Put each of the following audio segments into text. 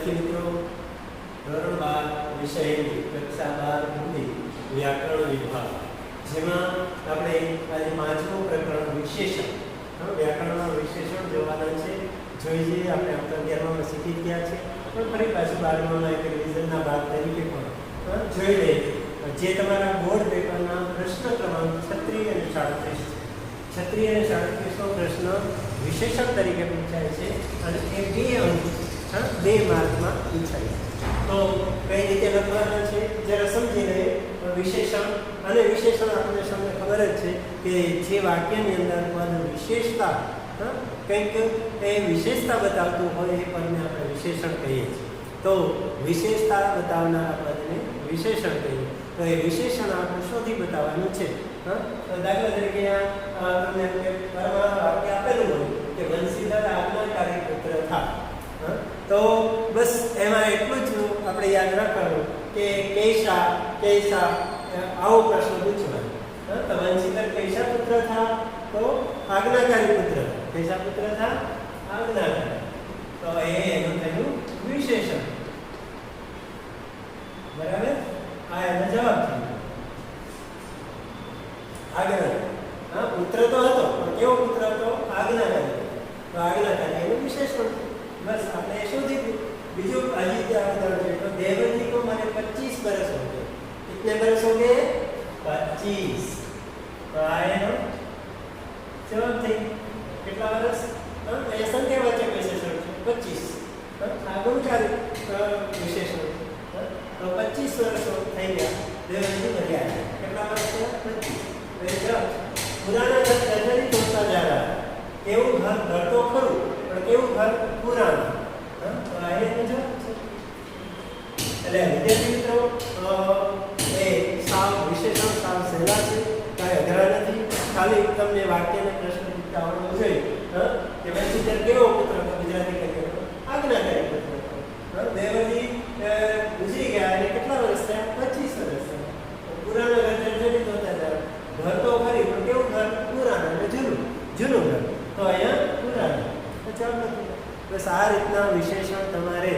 વિદ્યાર્થી મિત્રો, ધોરણ 12 વિષય હિન્દી, કક્ષા 12 હિન્દી વ્યાકરણ વિભાગ, જેમાં આપણે આજે પાંચમું પ્રકરણ વિશેષણ, વ્યાકરણના વિશેષણ જોવાના છે. જોઈએ આપણે આવતા 11માં શીખી ગયા છે, પણ ફરી પાછું 12માં એક રિવિઝનના ભાગ તરીકે પણ જોઈ લઈએ. જે તમારા બોર્ડ પેપરના પ્રશ્ન ક્રમાંક 36 અને 37 છે. 36 અને 37નો પ્રશ્ન વિશેષણ તરીકે પૂછાય છે અને એ 2 અંક 2 માર્કમાં પૂછાય છે. તો કઈ રીતે લખવાના છે જરા સમજી લઈએ. વિશેષણ અને વિશેષણ આપણે સૌને ખબર જ છે કે જે વાક્યની અંદર પદ વિશેષતા કંઈક એ વિશેષતા બતાવતું હોય એ પદને આપણે વિશેષણ કહીએ છીએ. તો વિશેષતા બતાવનારા પદને વિશેષણ કહીએ. તો એ વિશેષણ આપણે શોધી બતાવવાનું છે. તો દાખલા તરીકે તમને વાક્ય આપેલું હોય કે બંસીધર આજ્ઞાકારી પુત્ર થા. તો બસ એમાં એટલું જ આપણે યાદ રાખવાનું કે કૈસા આવો પ્રશ્ન પૂછવાનો. તો બંસીધર કૈસા પુત્ર થા? તો આજ્ઞાકારી પુત્ર. કૈસા પુત્ર થા? આજ્ઞાકારી. તો એનું થયું વિશેષણ. બરાબર? આ એનો જવાબ થયો. આજ્ઞા પુત્ર તો હતો, પણ કેવો પુત્ર હતો? આજ્ઞાકારી. તો આજ્ઞાકારી એનું વિશેષણ. बस आपने शोधी बीजू अजीत उदाहरण तो देवजी को माने 25 बरस हो गए. कितने बरस हो गए? 25. तो आए हम जवाब थे कितना बरस? ये संख्यावाचक विशेषण 25. आगमकारी विशेषण तो 25 वर्ष થઈ ગયા. દેવજી ભર્યા કેટલા વર્ષ થયા? 25. એ જવાબ. પુરાના ઘર જર્જરિત હોતા जा रहा है. એવું ઘર ઘર તો ખરું, પણ કેવું ઘર? પુરાણું. તો આ એનો જવાબ છે. એટલે વિદ્યાર્થી મિત્રો, એ સાવ વિશેષણ સાવ સહેલા છે, કાંઈ અઘરા નથી. ખાલી તમને વાક્યને પ્રશ્ન પૂછતા આવડવું જોઈએ કે બંસીધર કેવો પુત્ર હતો? ગુજરાતી કહીએ તો આજ્ઞાકારી પુત્ર હતો. દેવજી ગુજરી ગયા અને કેટલા વર્ષ થયા? 25 વર્ષ થયા. પુરાણા ઘર જર્જરિત હોતા જાય. ઘર તો ખરી, પણ કેવું ઘર? પુરાણું એટલે જૂનું ઘર. તો અહીંયા પુરાણું. ચાલો બસ આ રીતના વિશેષણ તમારે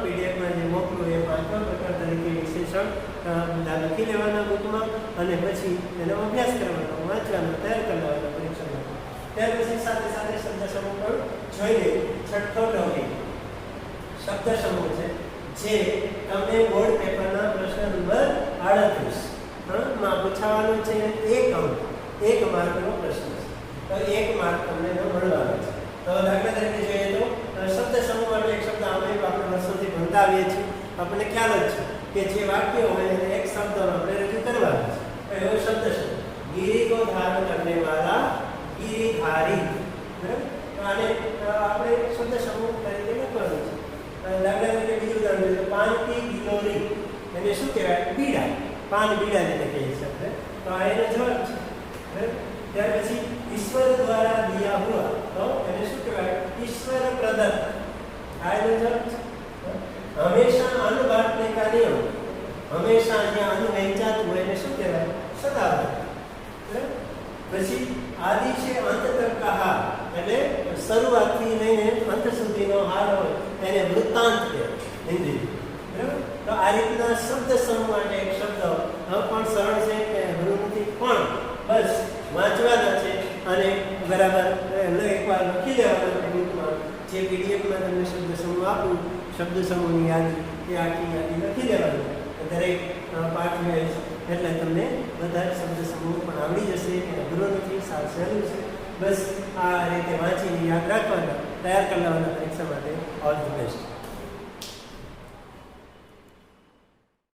પીડીએફમાં જે મોકલું એ 5મા પ્રકાર તરીકે વિશેષણ લખી લેવાના બુકમાં, અને પછી એનો અભ્યાસ કરવાનો, વાંચવાનો, તૈયાર કરવાનો પરીક્ષામાં. ત્યાર પછી સાથે સાથે શબ્દ સમૂહ પણ જોઈ લઈએ. છઠ્ઠો ટોપિક શબ્દ સમૂહ છે, જે તમને બોર્ડ પેપરના પ્રશ્ન નંબર 38 માં પૂછાવાનો છે. 1 અંક 1 માર્કનો પ્રશ્ન છે. તો 1 માર્ક તમને મળવાનો છે. તો દાખલા તરીકે જોઈએ તો શબ્દ સમૂહ માટે એક શબ્દ આપણે વર્ષોથી ભણતા આવીએ છીએ. આપણને ખ્યાલ જ છે કે જે વાક્ય હોય એને એક શબ્દમાં આપણે રજૂ કરવાનું છે. એવો શબ્દ છે ગિરી કો ધારણ કરને વાલા ગિરિધારી. બરાબર? તો આને આપણે શબ્દ સમૂહ તરીકે લખવાનું છે. દાખલા તરીકે બીજું ઉદાહરણ છે પાન કી ગિલોરી. એને શું કહેવાય? બીડા. પાન બીડા જેને કહીએ છીએ આપણે. તો આ એનો જવાબ છે. બરાબર? ત્યાર પછી ઈશ્વર દ્વારા દિયા હુઆ. તો એને શું કહેવાય? ઈશ્વર પ્રદત્ત. આ એનો જવાબ છે. હંમેશા અન્ન બાંટને કા નિયમ. હંમેશા જ્યાં અન્ન વહેંચાતું હોય એને શું કહેવાય? સદાવ્રત. પછી આદિ છે અંત તક કા હાર. એટલે શરૂઆતથી લઈને અંત સુધીનો હાર હોય એને વૃત્તાંત કહેવાય હિન્દી. બરાબર? તો આ રીતના શબ્દ સમૂહ માટે એક શબ્દ પણ સરળ છે કે અઘરું નથી, પણ બસ વાંચવાના છે અને બરાબર એકવાર લખી લેવાના બુકમાં. જે પીડીએફમાં તમને શબ્દ સમૂહ આપું, શબ્દ સમૂહની યાદી એ આખી યાદી લખી લેવાની. દરેક પાઠ વાઇઝ, એટલે તમને બધા શબ્દ સમૂહ પણ આવડી જશે. કે અઘરો નથી, સાવ સહેલું છે. બસ આ રીતે વાંચીને યાદ રાખવાના, તૈયાર કરવાના પરીક્ષા માટે. All the best.